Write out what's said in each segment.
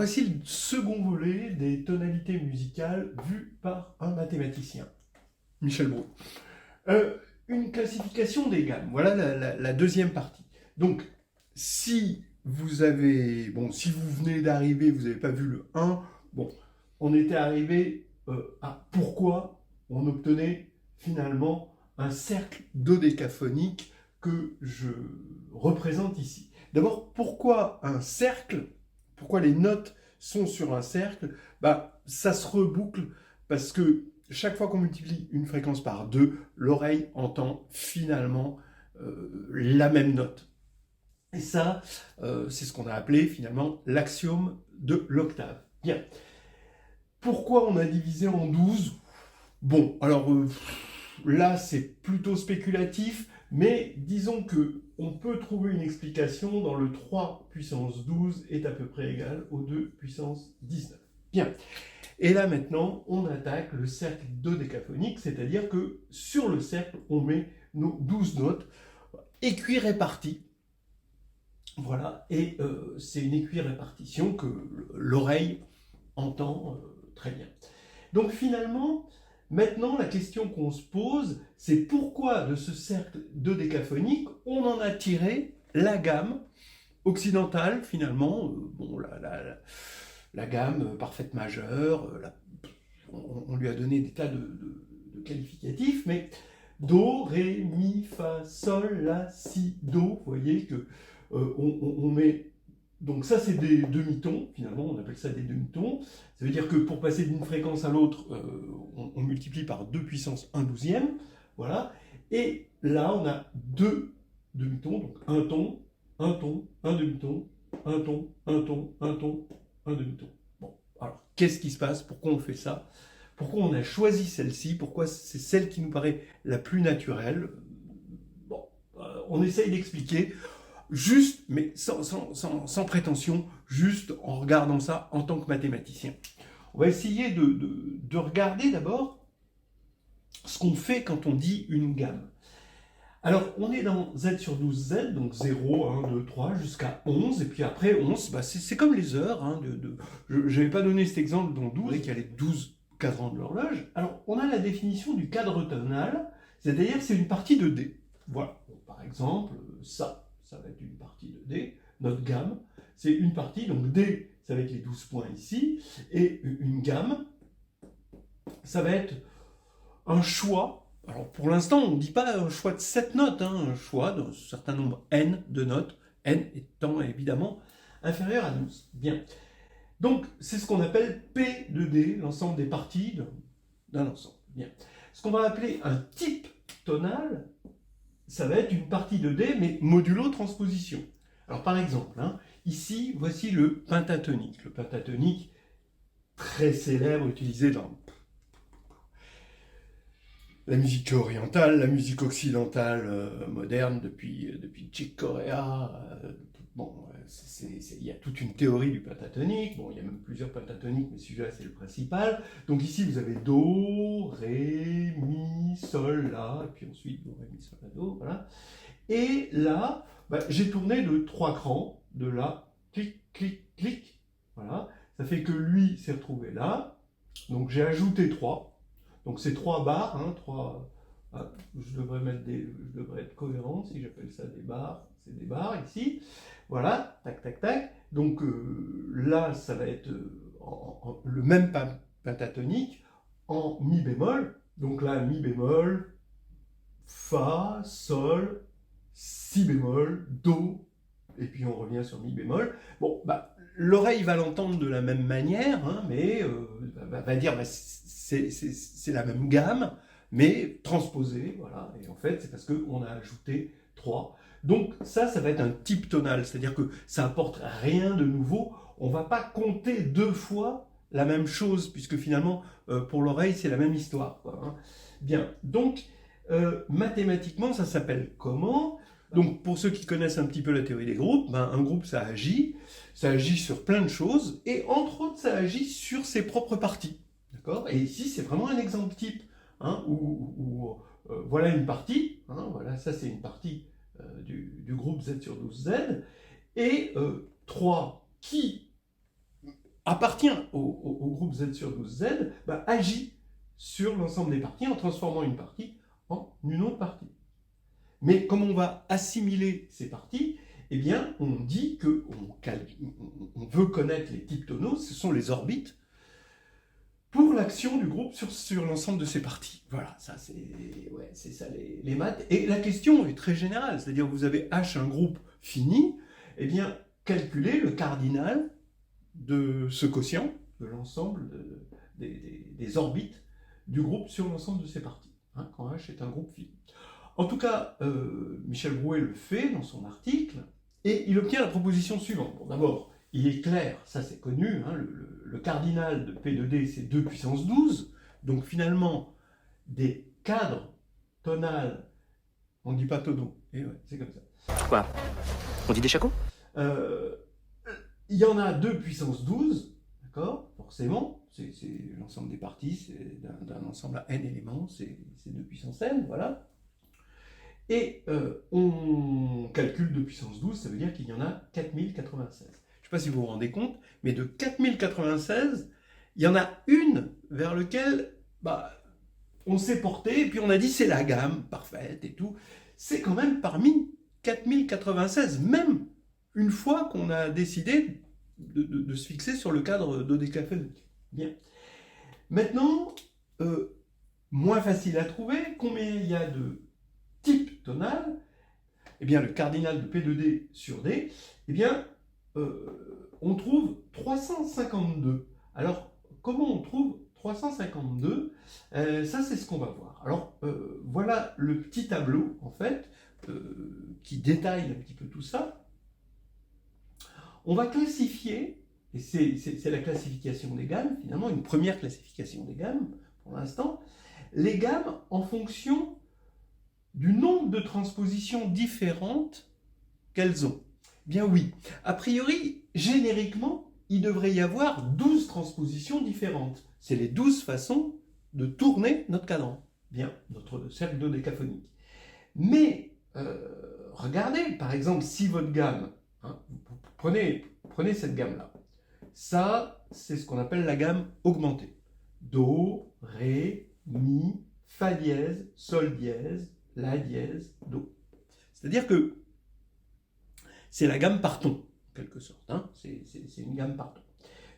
voici le second volet des tonalités musicales vues par un mathématicien, Michel Brault. Une classification des gammes, voilà la deuxième partie. Donc, si vous avez, si vous venez d'arriver, vous n'avez pas vu le 1, on était arrivé à pourquoi on obtenait finalement un cercle dodécaphonique que je représente ici. D'abord, pourquoi un cercle? Pourquoi les notes sont sur un cercle? Ça se reboucle parce que chaque fois qu'on multiplie une fréquence par 2, l'oreille entend finalement la même note. Et ça, c'est ce qu'on a appelé finalement l'axiome de l'octave. Bien. Pourquoi on a divisé en 12? Bon, alors là, c'est plutôt spéculatif, mais disons que on peut trouver une explication dans le 3 puissance 12 est à peu près égal au 2 puissance 19. Bien. Et là, maintenant, on attaque le cercle dodécaphonique, c'est-à-dire que sur le cercle, on met nos 12 notes équiréparties. Voilà, et c'est une équirépartition que l'oreille entend très bien. Donc finalement, maintenant, la question qu'on se pose, c'est pourquoi de ce cercle dodécaphonique, on en a tiré la gamme occidentale, finalement, la gamme parfaite majeure, on lui a donné des tas de qualificatifs, mais Do, Ré, Mi, Fa, Sol, La, Si, Do, vous voyez que on met... Donc ça, c'est des demi-tons, finalement, on appelle ça des demi-tons. Ça veut dire que pour passer d'une fréquence à l'autre, on multiplie par 2 puissance 1 douzième, voilà. Et là, on a deux demi-tons, donc un ton, un demi-ton, un ton, un ton, un ton, un demi-ton. Bon, alors, qu'est-ce qui se passe? Pourquoi on fait ça? Pourquoi on a choisi celle-ci? Pourquoi c'est celle qui nous paraît la plus naturelle? Bon, on essaye d'expliquer. Juste, mais sans prétention, juste en regardant ça en tant que mathématicien. On va essayer de regarder d'abord ce qu'on fait quand on dit une gamme. Alors, on est dans Z sur 12Z, donc 0, 1, 2, 3, jusqu'à 11, et puis après 11, c'est comme les heures. Hein, je n'avais pas donné cet exemple dans 12, qu'il y a les 12 cadrans de l'horloge. Alors, on a la définition du cadre tonal, c'est-à-dire que c'est une partie de D. Voilà, donc, par exemple, ça va être une partie de D. Notre gamme, c'est une partie, donc D, ça va être les 12 points ici, et une gamme, ça va être un choix. Alors pour l'instant, on ne dit pas un choix de 7 notes, hein, un choix d'un certain nombre n de notes, n étant évidemment inférieur à 12. Bien. Donc c'est ce qu'on appelle P de D, l'ensemble des parties d'un ensemble. Bien. Ce qu'on va appeler un type tonal, ça va être une partie de D, mais modulo transposition. Alors par exemple, ici, voici le pentatonique. Le pentatonique, très célèbre, utilisé dans la musique orientale, la musique occidentale moderne, depuis Chick Corea. Il y a toute une théorie du pentatonique. Bon, il y a même plusieurs pentatoniques, mais celui-là, c'est le principal. Donc ici, vous avez Do, Ré, Mi, Sol, La, et puis ensuite Do, Ré, Mi, Sol, La, Do, voilà. Et là, j'ai tourné de 3 crans, de là, clic, clic, clic, voilà. Ça fait que lui s'est retrouvé là. Donc j'ai ajouté 3. Donc c'est 3 barres, 3... je devrais être cohérent si j'appelle ça des barres. C'est des barres ici. Voilà, tac, tac, tac. Donc là, ça va être le même pentatonique en mi bémol. Donc là, mi bémol, fa, sol, si bémol, do, et puis on revient sur mi bémol. Bon, l'oreille va l'entendre de la même manière, mais va dire c'est la même gamme, mais transposée, voilà. Et en fait, c'est parce qu'on a ajouté 3. Donc ça va être un type tonal, c'est-à-dire que ça apporte rien de nouveau. On ne va pas compter 2 fois la même chose, puisque finalement, pour l'oreille, c'est la même histoire, quoi, Bien, donc, mathématiquement, ça s'appelle comment? Donc, pour ceux qui connaissent un petit peu la théorie des groupes, un groupe, ça agit sur plein de choses, et entre autres, ça agit sur ses propres parties. D'accord? Et ici, c'est vraiment un exemple type, où voilà une partie, voilà, ça c'est une partie du groupe Z sur 12Z, et 3 qui appartient au groupe Z sur 12Z, bah, agit sur l'ensemble des parties en transformant une partie en une autre partie. Mais comme on va assimiler ces parties, eh bien, on dit qu'on veut connaître les types tonaux, ce sont les orbites, pour l'action du groupe sur l'ensemble de ces parties. Voilà, ça c'est ça les maths. Et la question est très générale, c'est-à-dire vous avez H un groupe fini, eh bien, calculez le cardinal de ce quotient, de l'ensemble des orbites du groupe sur l'ensemble de ces parties, hein, quand H est un groupe fini. En tout cas, Michel Brouet le fait dans son article, et il obtient la proposition suivante. Bon, d'abord, il est clair, ça c'est connu, hein, le cardinal de P de D c'est 2 puissance 12, donc finalement, des cadres tonales, on ne dit pas tonaux, et ouais, c'est comme ça. Quoi? On dit des chacons? Il y en a 2 puissance 12, d'accord, forcément, c'est l'ensemble des parties, c'est d'un ensemble à n éléments, c'est 2 puissance n, voilà. Et on calcule 2 puissance 12, ça veut dire qu'il y en a 4096. Je ne sais pas si vous vous rendez compte, mais de 4096, il y en a une vers laquelle on s'est porté, et puis on a dit c'est la gamme parfaite et tout. C'est quand même parmi 4096, même une fois qu'on a décidé de se fixer sur le cadre dodécaphonique. Bien. Maintenant, moins facile à trouver, combien il y a de type tonal, eh bien le cardinal de P de D sur D, eh bien on trouve 352. Alors comment on trouve 352? Ça c'est ce qu'on va voir. Alors voilà le petit tableau en fait qui détaille un petit peu tout ça. On va classifier, et c'est la classification des gammes finalement, une première classification des gammes pour l'instant, les gammes en fonction du nombre de transpositions différentes qu'elles ont. Bien oui, a priori, génériquement, il devrait y avoir 12 transpositions différentes. C'est les 12 façons de tourner notre cadran, bien, notre cercle dodécaphonique. Mais, regardez, par exemple, si votre gamme, hein, prenez cette gamme-là, ça, c'est ce qu'on appelle la gamme augmentée. Do, Ré, Mi, Fa dièse, Sol dièse, La dièse, Do. C'est-à-dire que c'est la gamme par ton, en quelque sorte. Hein, c'est une gamme par ton.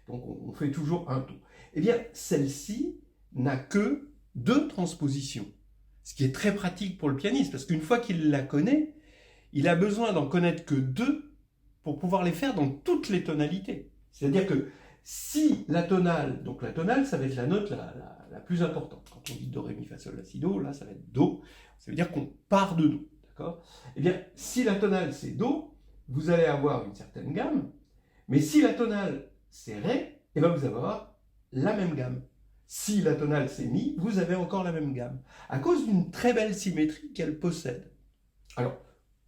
Donc on fait toujours un ton. Eh bien, celle-ci n'a que 2 transpositions. Ce qui est très pratique pour le pianiste, parce qu'une fois qu'il la connaît, il a besoin d'en connaître que 2 pour pouvoir les faire dans toutes les tonalités. C'est-à-dire que si la tonale, donc la tonale, ça va être la note la plus importante. Quand on dit Do, Ré, Mi, Fa, Sol, La, Si, Do, là, ça va être Do. Ça veut dire qu'on part de Do. D'accord ? Eh bien, si la tonale, c'est Do, vous allez avoir une certaine gamme. Mais si la tonale, c'est Ré, eh bien, vous allez avoir la même gamme. Si la tonale, c'est Mi, vous avez encore la même gamme. À cause d'une très belle symétrie qu'elle possède. Alors,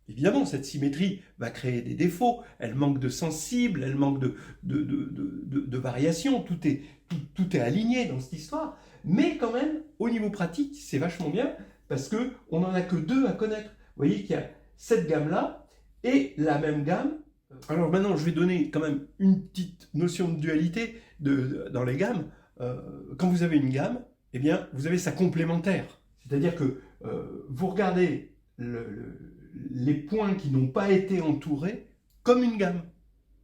évidemment, cette symétrie va créer des défauts, elle manque de sensible, elle manque de variations, tout est aligné dans cette histoire, mais quand même, au niveau pratique, c'est vachement bien, parce qu'on n'en a que 2 à connaître. Vous voyez qu'il y a cette gamme-là, et la même gamme. Alors maintenant, je vais donner quand même une petite notion de dualité dans les gammes. Quand vous avez une gamme, eh bien, vous avez sa complémentaire. C'est-à-dire que vous regardez les points qui n'ont pas été entourés comme une gamme.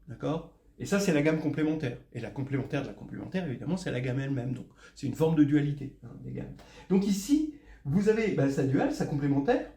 D'accord ? Et ça, c'est la gamme complémentaire. Et la complémentaire de la complémentaire, évidemment, c'est la gamme elle-même. Donc, c'est une forme de dualité, hein, des gammes. Donc ici, vous avez sa duale, sa complémentaire.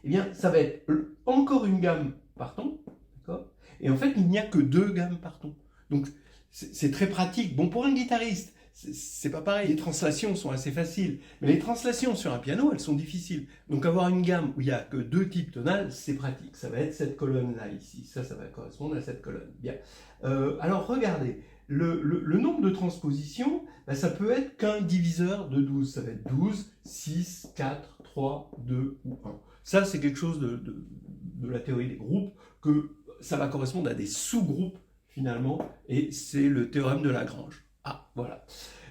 Eh bien, ça va être encore une gamme par ton. D'accord ? Et en fait, il n'y a que 2 gammes par ton. Donc, c'est très pratique. Bon, pour un guitariste, c'est pas pareil. Les translations sont assez faciles. Mais les translations sur un piano, elles sont difficiles. Donc avoir une gamme où il n'y a que 2 types tonales, c'est pratique. Ça va être cette colonne-là, ici. Ça va correspondre à cette colonne. Bien. Alors regardez. Le nombre de transpositions, ça peut être qu'un diviseur de 12. Ça va être 12, 6, 4, 3, 2 ou 1. Ça, c'est quelque chose de la théorie des groupes, que ça va correspondre à des sous-groupes, finalement, et c'est le théorème de Lagrange. Ah, voilà.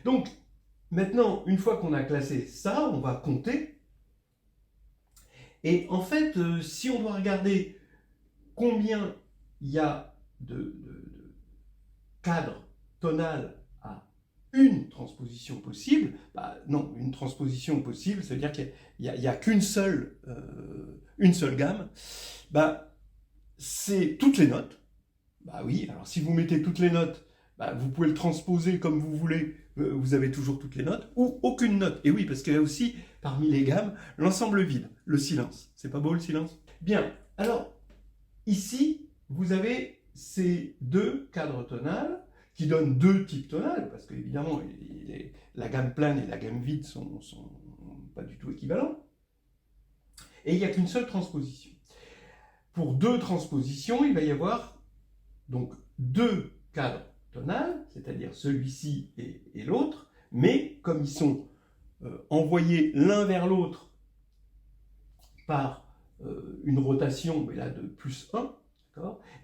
Donc, maintenant, une fois qu'on a classé ça, on va compter. Et en fait, si on doit regarder combien il y a cadre tonal a une transposition possible, bah non, une transposition possible, ça veut dire qu'il n'y a qu'une seule, une seule gamme, bah, c'est toutes les notes. Bah oui, alors si vous mettez toutes les notes, bah, vous pouvez le transposer comme vous voulez, vous avez toujours toutes les notes, ou aucune note. Et oui, parce qu'il y a aussi, parmi les gammes, l'ensemble vide, le silence. C'est pas beau le silence? Bien, alors, ici, vous avez ces deux cadres tonales qui donnent deux types tonales, parce qu'évidemment, la gamme pleine et la gamme vide sont pas du tout équivalents. Et il n'y a qu'une seule transposition. Pour deux transpositions, il va y avoir donc deux cadres tonales, c'est-à-dire celui-ci et l'autre, mais comme ils sont envoyés l'un vers l'autre par une rotation, mais là de plus 1,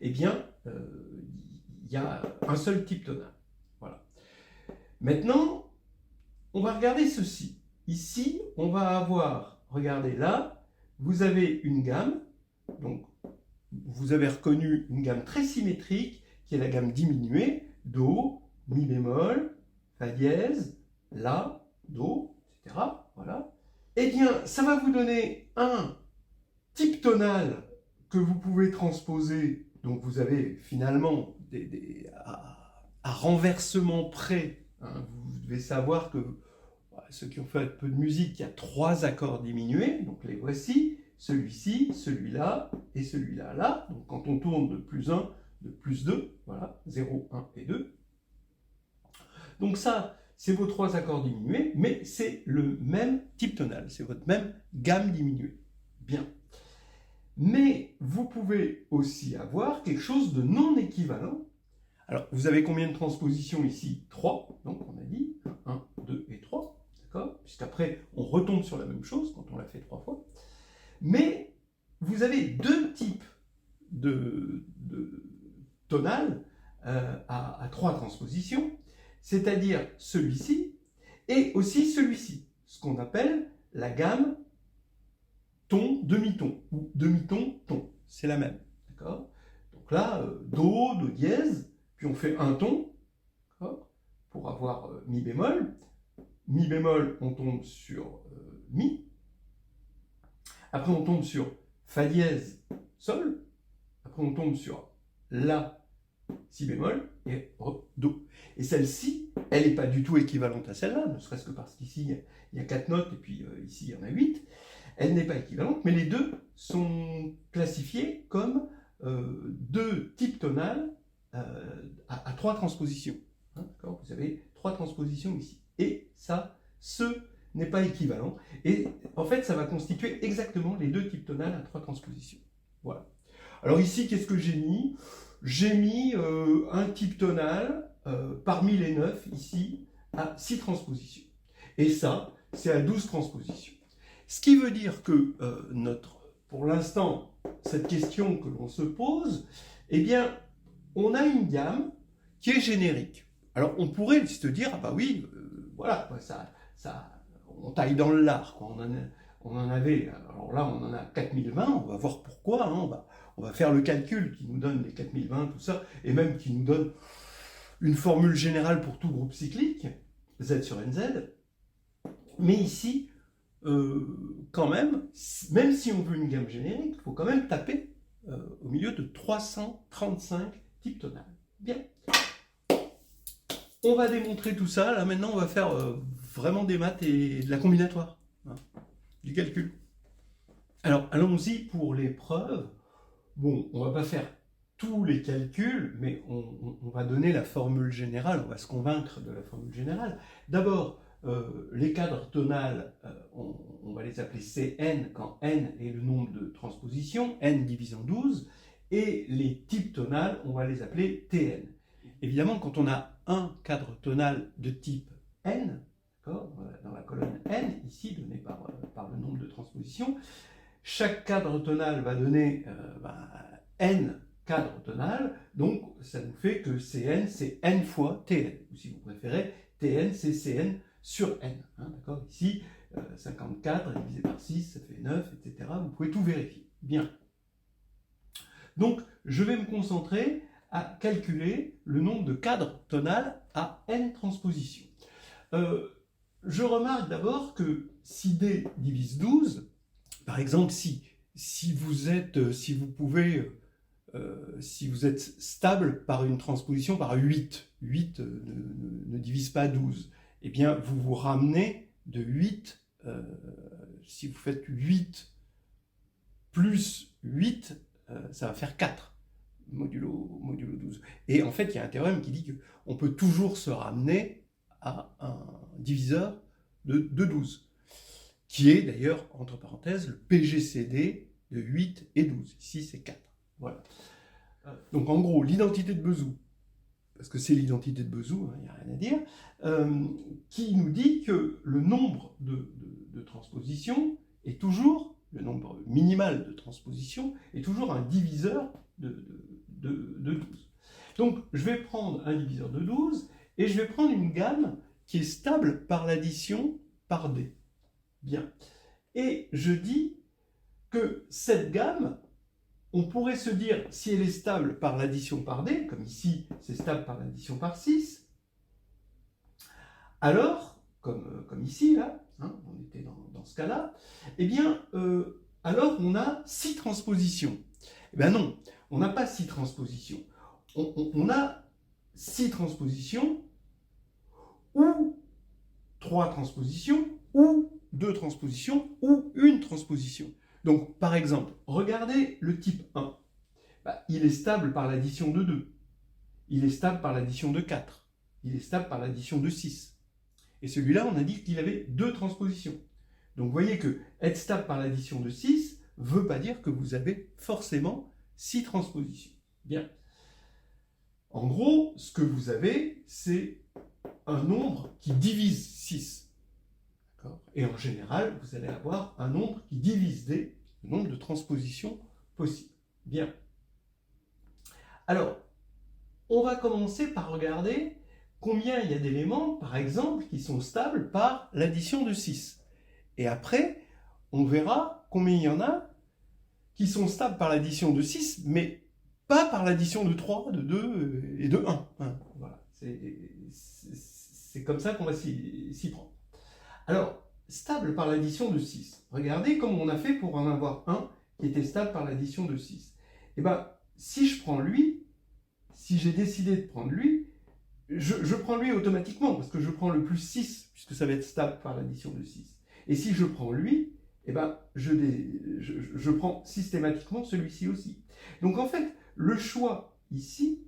eh bien, il y a un seul type tonal. Voilà. Maintenant, on va regarder ceci. Ici, on va avoir, regardez là, vous avez une gamme, donc vous avez reconnu une gamme très symétrique, qui est la gamme diminuée, Do, Mi bémol, Fa dièse, La, Do, etc. Voilà. Eh bien, ça va vous donner un type tonal que vous pouvez transposer. Donc vous avez finalement à renversement près, hein, vous devez savoir que ceux qui ont fait un peu de musique, il y a 3 accords diminués, donc les voici, celui-ci, celui-là et celui-là, là. Donc quand on tourne de plus 1, de plus 2, voilà, 0, 1 et 2. Donc ça, c'est vos 3 accords diminués, mais c'est le même type tonal, c'est votre même gamme diminuée. Bien. Mais vous pouvez aussi avoir quelque chose de non équivalent. Alors, vous avez combien de transpositions ici? 3, donc on a dit 1, 2 et 3, d'accord? Puisqu'après, on retombe sur la même chose quand on l'a fait 3 fois. Mais vous avez deux types de tonal à 3 transpositions, c'est-à-dire celui-ci et aussi celui-ci, ce qu'on appelle la gamme ton, demi-ton, ou demi-ton, ton, c'est la même, d'accord? Donc là, Do, Do dièse, puis on fait un ton, pour avoir Mi bémol. Mi bémol, on tombe sur Mi. Après, on tombe sur Fa dièse, Sol. Après, on tombe sur La, Si bémol, et Re, Do. Et celle-ci, elle n'est pas du tout équivalente à celle-là, ne serait-ce que parce qu'ici, il y a 4 notes, et puis ici, il y en a 8. Elle n'est pas équivalente, mais les deux sont classifiés comme deux types tonales à 3 transpositions. Hein, vous avez 3 transpositions ici. Et ça, ce n'est pas équivalent. Et en fait, ça va constituer exactement les deux types tonales à 3 transpositions. Voilà. Alors ici, qu'est-ce que j'ai mis? J'ai mis un type tonal parmi les 9 ici à 6 transpositions. Et ça, c'est à 12 transpositions. Ce qui veut dire que pour l'instant, cette question que l'on se pose, eh bien, on a une gamme qui est générique. Alors, on pourrait se dire, ah bah oui, voilà, on taille dans le lard, quoi. On en avait, alors là, on en a 4020, on va voir pourquoi, hein, on va faire le calcul qui nous donne les 4020, tout ça, et même qui nous donne une formule générale pour tout groupe cyclique, Z sur NZ. Mais ici, quand même si on veut une gamme générique, il faut quand même taper au milieu de 335 types tonales. Bien. On va démontrer tout ça. Là, maintenant, on va faire vraiment des maths et de la combinatoire, hein, du calcul. Alors, allons-y pour les preuves. Bon, on ne va pas faire tous les calculs, mais on va donner la formule générale. On va se convaincre de la formule générale. D'abord, les cadres tonales, on va les appeler Cn quand n est le nombre de transpositions, n divisé en 12, et les types tonales, on va les appeler Tn. Évidemment, quand on a un cadre tonal de type n, dans la colonne n, ici donnée par le nombre de transpositions, chaque cadre tonal va donner n cadres tonales, donc ça nous fait que Cn, c'est n fois Tn, ou si vous préférez, Tn, c'est Cn sur n. Hein, d'accord? Ici, 54 divisé par 6, ça fait 9, etc. Vous pouvez tout vérifier. Bien. Donc, je vais me concentrer à calculer le nombre de cadres tonales à n transpositions. Je remarque d'abord que si D divise 12, par exemple, si vous êtes stable par une transposition par 8, 8 ne divise pas 12, eh bien vous vous ramenez de 8, si vous faites 8 plus 8, ça va faire 4, modulo 12. Et en fait, il y a un théorème qui dit qu'on peut toujours se ramener à un diviseur de 12, qui est d'ailleurs, entre parenthèses, le PGCD de 8 et 12. Ici, c'est 4. Voilà. Donc en gros, l'identité de Bezout, parce que c'est l'identité de Bezout, il n'y a rien à dire, qui nous dit que le nombre de transpositions est toujours, le nombre minimal de transpositions est toujours un diviseur de 12. Donc je vais prendre un diviseur de 12 et je vais prendre une gamme qui est stable par l'addition par D. Bien. Et je dis que cette gamme, on pourrait se dire, si elle est stable par l'addition par D, comme ici, c'est stable par l'addition par 6, alors, comme ici, là, hein, on était dans ce cas-là, eh bien, alors on a 6 transpositions. Eh bien non, on n'a pas 6 transpositions. On a 6 transpositions, ou 3 transpositions, ou 2 transpositions, ou une transposition. Donc, par exemple, regardez le type 1. Il est stable par l'addition de 2. Il est stable par l'addition de 4. Il est stable par l'addition de 6. Et celui-là, on a dit qu'il avait 2 transpositions. Donc, vous voyez que être stable par l'addition de 6 ne veut pas dire que vous avez forcément 6 transpositions. Bien. En gros, ce que vous avez, c'est un nombre qui divise 6. Et en général, vous allez avoir un nombre qui divise D, le nombre de transpositions possibles. Bien. Alors, on va commencer par regarder combien il y a d'éléments, par exemple, qui sont stables par l'addition de 6. Et après, on verra combien il y en a qui sont stables par l'addition de 6, mais pas par l'addition de 3, de 2 et de 1. Voilà. C'est comme ça qu'on va s'y prendre. Alors, stable par l'addition de 6. Regardez comment on a fait pour en avoir un qui était stable par l'addition de 6. Eh bien, si je prends lui, si j'ai décidé de prendre lui, je prends lui automatiquement, parce que je prends le plus 6, puisque ça va être stable par l'addition de 6. Et si je prends lui, eh ben, je prends systématiquement celui-ci aussi. Donc en fait, le choix ici,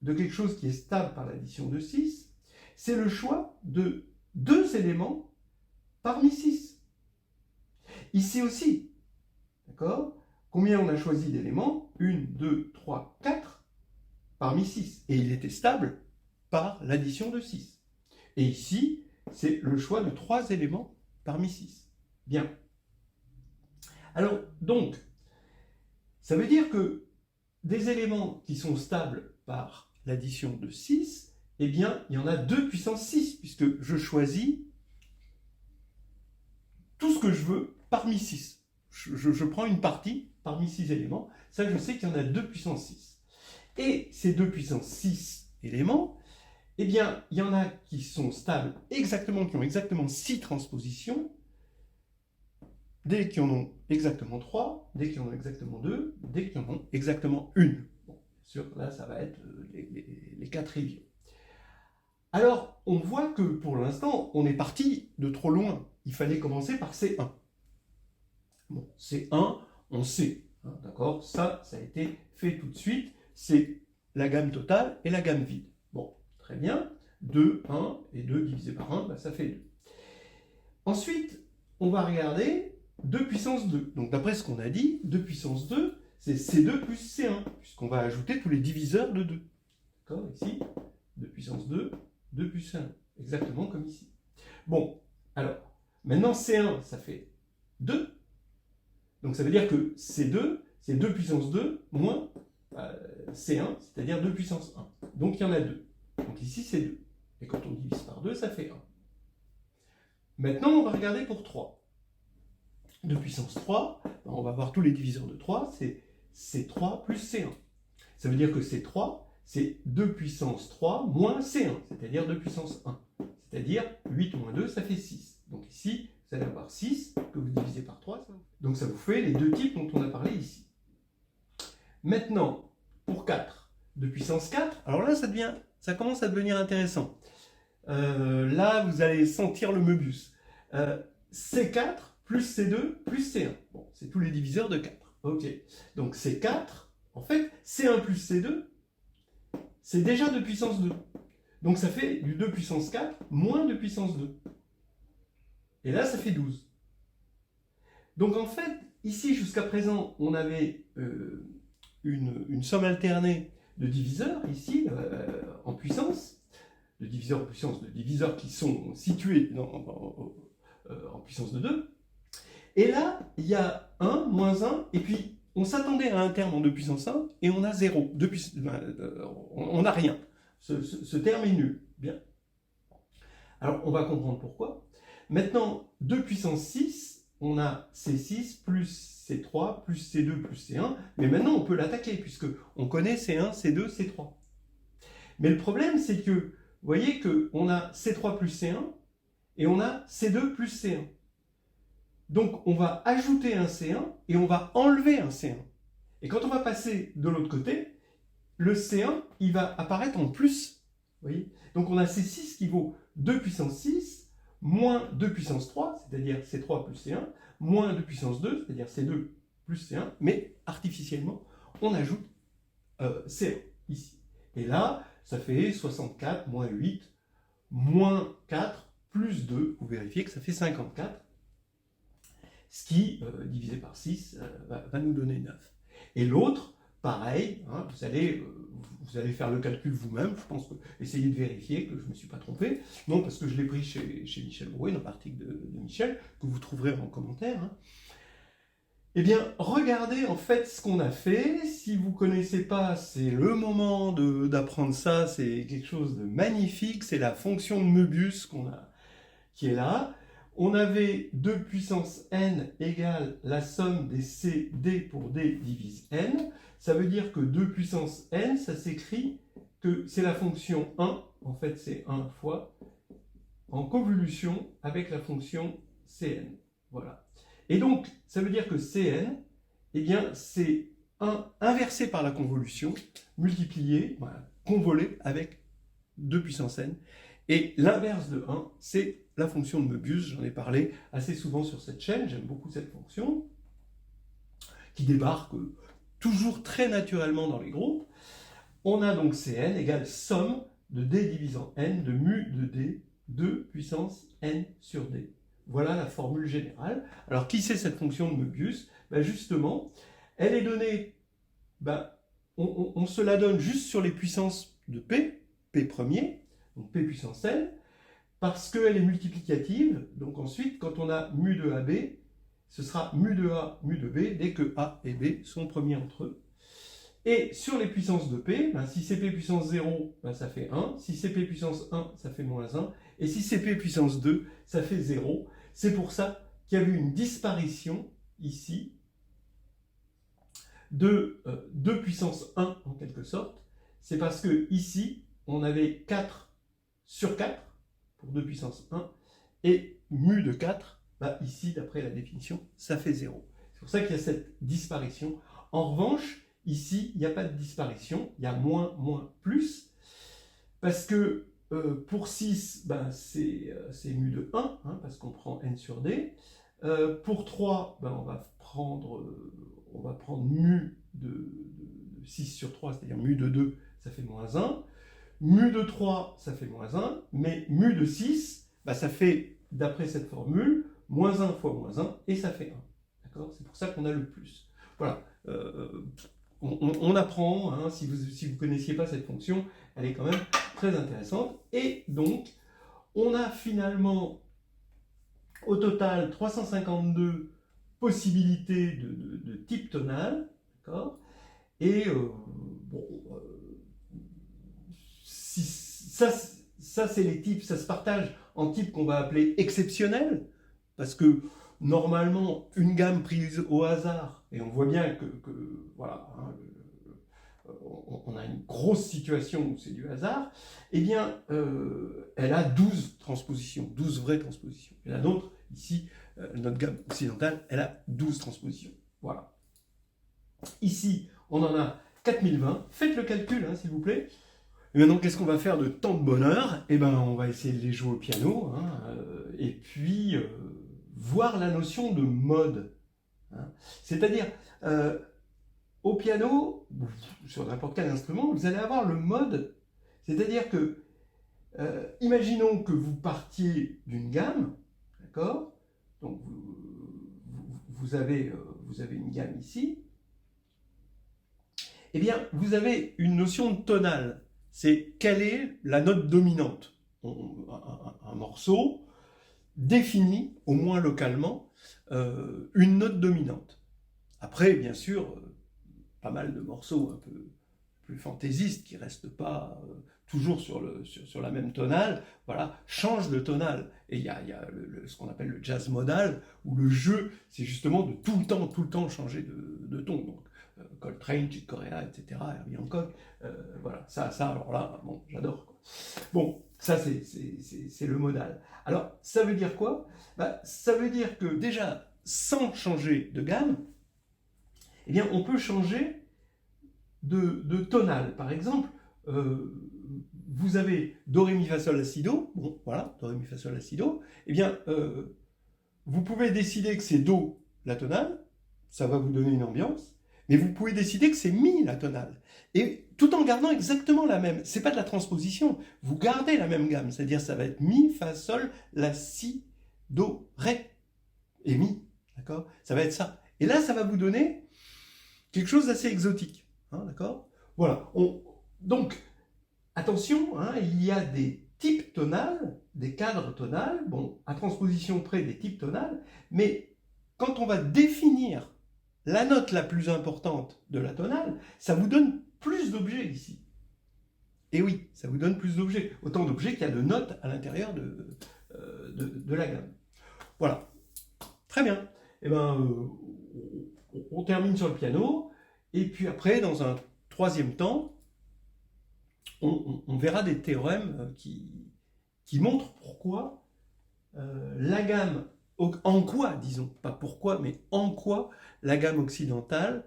de quelque chose qui est stable par l'addition de 6, c'est le choix de 2 éléments parmi 6. Ici aussi, d'accord ? Combien on a choisi d'éléments ? 1, 2, 3, 4 parmi 6. Et il était stable par l'addition de 6. Et ici, c'est le choix de 3 éléments parmi 6. Bien. Alors, donc, ça veut dire que des éléments qui sont stables par l'addition de 6, eh bien, il y en a 2 puissance 6, puisque je choisis tout ce que je veux parmi 6. Je prends une partie parmi 6 éléments. Ça, je sais qu'il y en a 2 puissance 6. Et ces 2 puissance 6 éléments, eh bien, il y en a qui sont stables exactement, qui ont exactement 6 transpositions, des qui en ont exactement 3, des qui en ont exactement 2, des qui en ont exactement 1. Bon, bien sûr, là, ça va être les 4 triviaux. Alors, on voit que pour l'instant, on est parti de trop loin. Il fallait commencer par C1. Bon, C1, on sait, hein, d'accord ? Ça a été fait tout de suite. C'est la gamme totale et la gamme vide. Bon, très bien. 2, 1 et 2 divisé par 1, ça fait 2. Ensuite, on va regarder 2 puissance 2. Donc, d'après ce qu'on a dit, 2 puissance 2, c'est C2 plus C1, puisqu'on va ajouter tous les diviseurs de 2. D'accord ? Ici, 2 puissance 2, 2 plus 1, exactement comme ici. Bon, alors, maintenant C1, ça fait 2. Donc ça veut dire que C2, c'est 2 puissance 2 moins C1, c'est-à-dire 2 puissance 1. Donc il y en a 2. Donc ici, c'est 2. Et quand on divise par 2, ça fait 1. Maintenant, on va regarder pour 3. 2 puissance 3, on va voir tous les diviseurs de 3, c'est C3 plus C1. Ça veut dire que C3, c'est 2 puissance 3 moins C1, c'est-à-dire 2 puissance 1. C'est-à-dire 8 moins 2, ça fait 6. Donc ici, vous allez avoir 6 que vous divisez par 3. Donc ça vous fait les deux types dont on a parlé ici. Maintenant, pour 4, 2 puissance 4, alors là, ça commence à devenir intéressant. Là, vous allez sentir le Möbius. C4 plus C2 plus C1. Bon, c'est tous les diviseurs de 4. Ok. Donc C4, en fait, C1 plus C2, c'est déjà 2 puissance 2. Donc ça fait du 2 puissance 4 moins 2 puissance 2. Et là, ça fait 12. Donc en fait, ici, jusqu'à présent, on avait une somme alternée de diviseurs, ici, en puissance, de diviseurs en puissance, de diviseurs qui sont situés en puissance de 2. Et là, il y a 1, moins 1, et puis on s'attendait à un terme en 2 puissance 1, et on a 0. On n'a rien. Ce terme est nul. Bien. Alors, on va comprendre pourquoi. Maintenant, 2 puissance 6, on a C6 plus C3 plus C2 plus C1, mais maintenant on peut l'attaquer, puisque on connaît C1, C2, C3. Mais le problème, c'est que, vous voyez qu'on a C3 plus C1, et on a C2 plus C1. Donc, on va ajouter un C1, et on va enlever un C1. Et quand on va passer de l'autre côté, le C1, il va apparaître en plus. Vous voyez ? Donc, on a C6 qui vaut 2 puissance 6, moins 2 puissance 3, c'est-à-dire C3 plus C1, moins 2 puissance 2, c'est-à-dire C2 plus C1, mais artificiellement, on ajoute C1 ici. Et là, ça fait 64 moins 8, moins 4, plus 2, vous vérifiez que ça fait 54, ce qui, divisé par 6, va nous donner 9. Et l'autre, pareil, hein, vous allez faire le calcul vous-même, je pense que essayez de vérifier que je ne me suis pas trompé. Non, parce que je l'ai pris chez Michel Brouet, dans l'article de Michel, que vous trouverez en commentaire. Hein. Eh bien, regardez en fait ce qu'on a fait. Si vous ne connaissez pas, c'est le moment d'apprendre ça, c'est quelque chose de magnifique, c'est la fonction de Möbius qui est là. On avait 2 puissance n égale la somme des c d pour d divise n. Ça veut dire que 2 puissance n, ça s'écrit que c'est la fonction 1, en fait c'est 1 fois, en convolution avec la fonction cn. Voilà. Et donc, ça veut dire que cn, eh bien, c'est 1 inversé par la convolution, multiplié, voilà, convolé avec 2 puissance n. Et l'inverse de 1, c'est la fonction de Möbius. J'en ai parlé assez souvent sur cette chaîne, j'aime beaucoup cette fonction, qui débarque toujours très naturellement dans les groupes. On a donc Cn égale somme de d divisant n de mu de d, 2 puissance n sur d. Voilà la formule générale. Alors, qui c'est cette fonction de Möbius ? Ben justement, elle est donnée, on se la donne juste sur les puissances de P, P premier, donc P puissance n, parce qu'elle est multiplicative. Donc ensuite, quand on a mu de AB, ce sera mu de A, mu de B, dès que A et B sont premiers entre eux. Et sur les puissances de P, si c'est P puissance 0, ça fait 1. Si c'est P puissance 1, ça fait moins 1. Et si c'est P puissance 2, ça fait 0. C'est pour ça qu'il y a eu une disparition ici de 2 puissance 1 en quelque sorte. C'est parce que ici, on avait 4 sur 4 pour 2 puissance 1. Et mu de 4, ici, d'après la définition, ça fait 0. C'est pour ça qu'il y a cette disparition. En revanche, ici, il n'y a pas de disparition, il y a moins, moins, plus, parce que pour 6, c'est mu de 1, hein, parce qu'on prend n sur d. Pour 3, on va prendre mu de 6 sur 3, c'est-à-dire mu de 2, ça fait moins 1. Mu de 3, ça fait moins 1, mais mu de 6, ça fait, d'après cette formule, moins 1 fois moins 1, et ça fait 1. D'accord ? C'est pour ça qu'on a le plus. Voilà. On apprend, hein, si vous ne connaissiez pas cette fonction, elle est quand même très intéressante. Et donc, on a finalement, au total, 352 possibilités de type tonal. D'accord ? Et, ça c'est les types, ça se partage en types qu'on va appeler exceptionnels, parce que normalement, une gamme prise au hasard, et on voit bien que voilà, hein, on a une grosse situation où c'est du hasard, eh bien, elle a 12 transpositions, 12 vraies transpositions. Et la nôtre, ici, notre gamme occidentale, elle a 12 transpositions. Voilà. Ici, on en a 4020. Faites le calcul, hein, s'il vous plaît. Et maintenant, qu'est-ce qu'on va faire de tant de bonheur? Eh bien, on va essayer de les jouer au piano, hein, et puis voir la notion de mode. Hein. C'est-à-dire, au piano, sur n'importe quel instrument, vous allez avoir le mode. C'est-à-dire que, imaginons que vous partiez d'une gamme, d'accord? Donc, vous avez une gamme ici. Eh bien, vous avez une notion de tonale. C'est quelle est la note dominante. Un morceau définit, au moins localement, une note dominante. Après, bien sûr, pas mal de morceaux un peu plus fantaisistes qui ne restent pas toujours sur la même tonale, voilà, changent de tonale. Et il y a ce qu'on appelle le jazz modal, où le jeu, c'est justement de tout le temps changer de ton. Donc, Coltrane, Chick Corea, etc., Herbie Hancock, voilà, ça, alors là, bon, j'adore, quoi. Bon, ça, c'est le modal. Alors, ça veut dire quoi? Bah, ça veut dire que, déjà, sans changer de gamme, eh bien, on peut changer de tonale. Par exemple, vous avez Do, Ré, Mi, Fa, Sol, La, Si, Do, bon, voilà, Do, Ré, Mi, Fa, Sol, La, Si, Do, eh bien, vous pouvez décider que c'est Do, la tonale, ça va vous donner une ambiance, mais vous pouvez décider que c'est Mi, la tonale. Et tout en gardant exactement la même. C'est pas de la transposition. Vous gardez la même gamme. C'est-à-dire ça va être Mi, Fa, Sol, La, Si, Do, Ré. Et Mi. D'accord? Ça va être ça. Et là, ça va vous donner quelque chose d'assez exotique. Hein, d'accord? Voilà. Donc, attention, hein, il y a des types tonales, des cadres tonales, bon, à transposition près des types tonales, mais quand on va définir la note la plus importante de la tonale, ça vous donne plus d'objets ici. Et oui, ça vous donne plus d'objets. Autant d'objets qu'il y a de notes à l'intérieur de la gamme. Voilà. Très bien. Eh ben, on termine sur le piano. Et puis après, dans un troisième temps, on verra des théorèmes qui montrent pourquoi la gamme, en quoi, disons, pas pourquoi, mais en quoi la gamme occidentale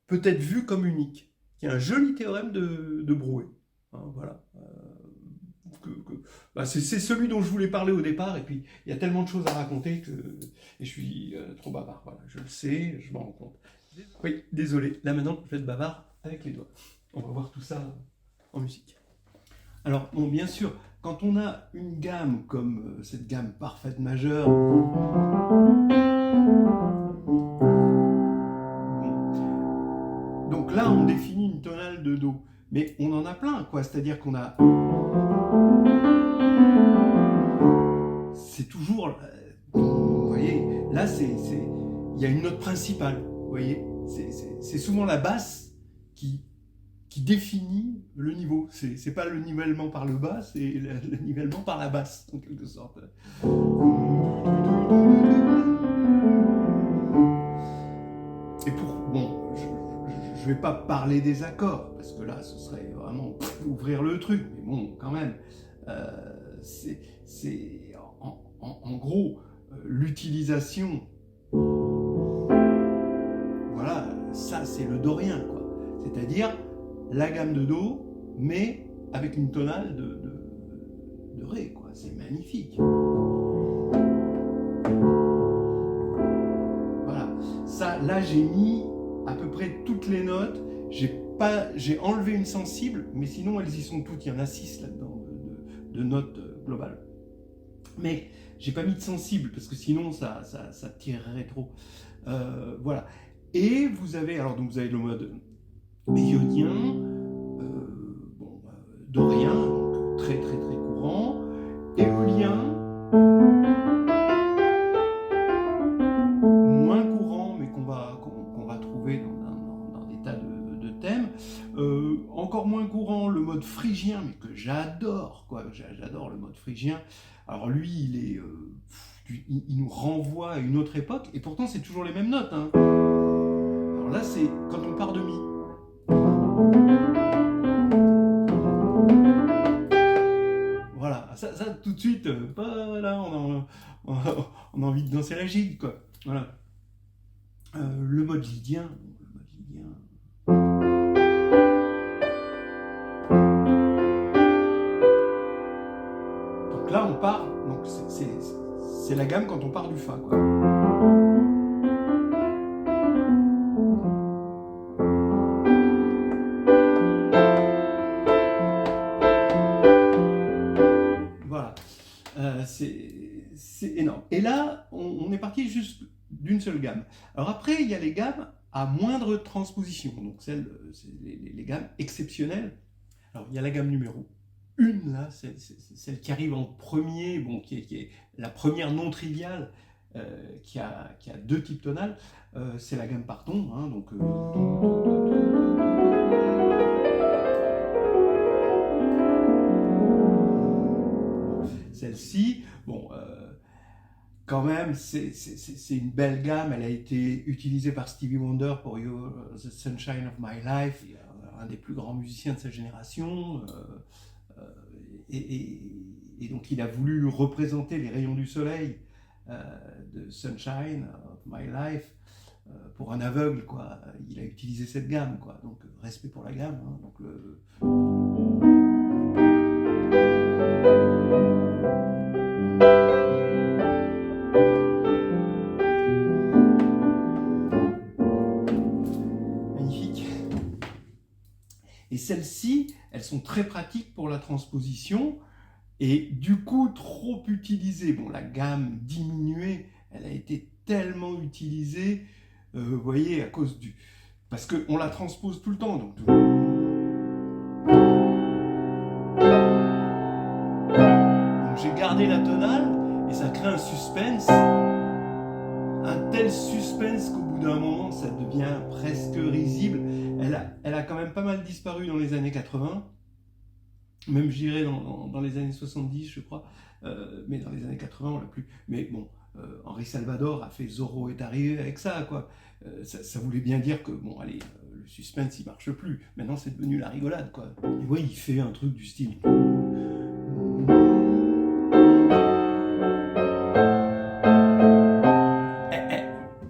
peut être vue comme unique. Il y a un joli théorème de Brouet. Hein, voilà. C'est celui dont je voulais parler au départ, et puis il y a tellement de choses à raconter et je suis trop bavard. Voilà, je le sais, je m'en rends compte. Oui, désolé. Là maintenant, je vais être bavard avec les doigts. On va voir tout ça en musique. Alors, bon, bien sûr, quand on a une gamme comme cette gamme parfaite majeure, donc là, on définit une tonale de Do. Mais on en a plein, quoi. C'est-à-dire qu'on a... C'est toujours... Vous voyez, là, il y a une note principale. Vous voyez, c'est souvent la basse qui définit le niveau. C'est pas le nivellement par le bas, c'est le nivellement par la basse, en quelque sorte. Et bon, je vais pas parler des accords, parce que là, ce serait vraiment ouvrir le truc, mais bon, quand même, c'est en gros, l'utilisation, voilà, ça c'est le dorien, quoi. C'est-à-dire la gamme de Do, mais avec une tonale de Ré, quoi. C'est magnifique. Voilà. Ça, là, j'ai mis à peu près toutes les notes. J'ai enlevé une sensible, mais sinon, elles y sont toutes. Il y en a 6 là-dedans de notes globales. Mais j'ai pas mis de sensible, parce que sinon, ça tirerait trop. Voilà. Et vous avez, donc vous avez le mode iodien, dorien, donc très très très courant, éolien, moins courant, mais qu'on va trouver dans des tas de thèmes, encore moins courant, le mode phrygien, mais que j'adore, quoi, j'adore le mode phrygien. Alors lui, il nous renvoie à une autre époque, et pourtant c'est toujours les mêmes notes, hein. Alors là, c'est quand on part de Mi. ça tout de suite, voilà, on a envie de danser la gigue, quoi. Voilà. Le mode lydien. Donc là, on part. Donc c'est la gamme quand on part du Fa, quoi. Voilà. C'est énorme. Et là, on est parti juste d'une seule gamme. Alors après, il y a les gammes à moindre transposition, donc les gammes exceptionnelles. Alors il y a la gamme numéro 1, là, celle qui arrive en premier, bon, qui est la première non triviale, qui a 2 types tonales, c'est la gamme par ton, hein, donc celle-ci, bon, quand même, c'est une belle gamme. Elle a été utilisée par Stevie Wonder pour You're the Sunshine of My Life, un des plus grands musiciens de sa génération. Et donc, il a voulu représenter les rayons du soleil de Sunshine of My Life pour un aveugle, quoi. Il a utilisé cette gamme, quoi. Donc, respect pour la gamme. Hein. Donc, et celles-ci, elles sont très pratiques pour la transposition et du coup trop utilisées. Bon, la gamme diminuée, elle a été tellement utilisée, vous voyez, à cause du... Parce qu'on la transpose tout le temps. Donc j'ai gardé la tonale et ça crée un suspense. Un tel suspense qu'au bout d'un moment, ça devient presque risible. Elle a quand même pas mal disparu dans les années 80, même je dirais dans les années 70, je crois, mais dans les années 80, on l'a plus. Mais bon, Henri Salvador a fait Zorro est arrivé avec ça, quoi. Ça voulait bien dire que, bon, allez, le suspense, il marche plus. Maintenant, c'est devenu la rigolade, quoi. Et ouais, il fait un truc du style...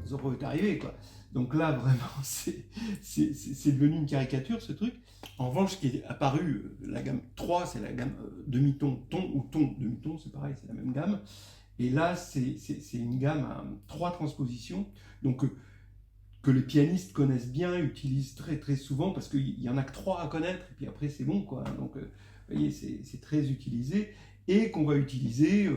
Zorro est arrivé, quoi. Donc là, vraiment, c'est devenu une caricature, ce truc. En revanche, ce qui est apparu, la gamme 3, c'est la gamme demi-ton, ton ou ton, demi-ton, c'est pareil, c'est la même gamme. Et là, c'est une gamme à 3 transpositions, donc que les pianistes connaissent bien, utilisent très très souvent, parce qu'il n'y en a que 3 à connaître, et puis après, c'est bon, quoi. Donc, vous voyez, c'est très utilisé, et qu'on va utiliser...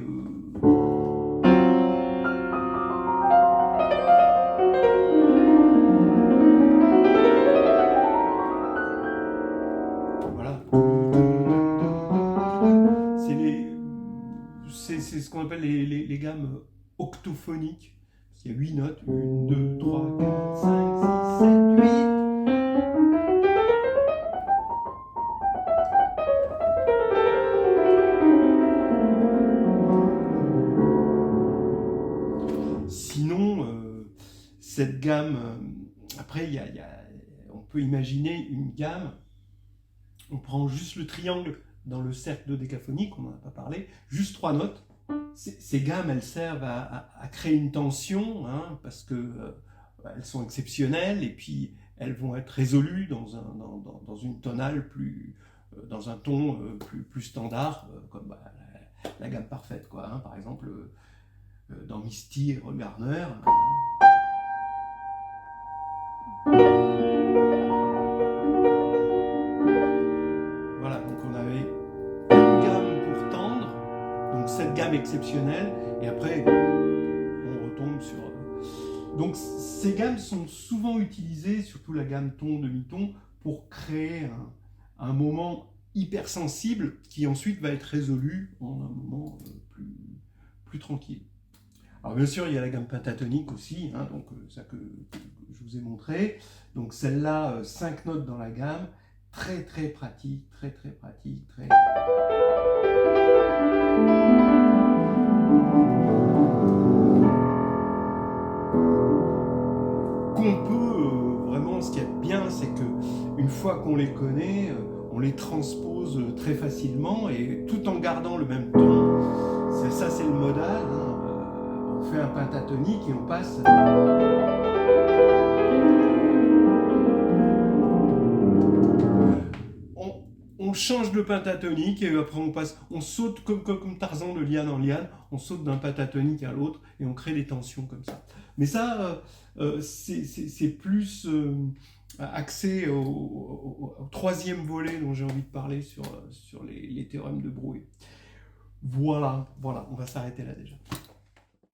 C'est ce qu'on appelle les gammes octophoniques. Il y a 8 notes. 1, 2, 3, 4, 5, 6, 7, 8. Sinon, cette gamme, après, on peut imaginer une gamme. On prend juste le triangle dans le cercle dodécaphonique, on n'en a pas parlé, juste 3 notes. Ces gammes, elles servent à créer une tension, hein, parce que elles sont exceptionnelles, et puis elles vont être résolues dans une tonale dans un ton plus standard, comme la gamme parfaite, quoi. Hein, par exemple, dans Misty et Garner. Voilà, donc on avait une gamme pour tendre, donc cette gamme exceptionnelle, et après on retombe sur... Donc ces gammes sont souvent utilisées, surtout la gamme ton, demi-ton, pour créer un moment hypersensible qui ensuite va être résolu en un moment plus tranquille. Alors bien sûr, il y a la gamme pentatonique aussi, hein, donc ça que je vous ai montré. Donc celle-là, 5 notes dans la gamme, très très pratique, très pratique, très... Qu'on peut, vraiment, ce qui est bien, c'est que une fois qu'on les connaît, on les transpose très facilement, et tout en gardant le même ton. ça c'est le modal, hein. On fait un pentatonique et on passe... On change de pentatonique et après on saute comme Tarzan de liane en liane, on saute d'un pentatonique à l'autre et on crée des tensions comme ça. Mais ça, c'est plus axé au troisième volet dont j'ai envie de parler sur les théorèmes de Brouet. Voilà, on va s'arrêter là déjà.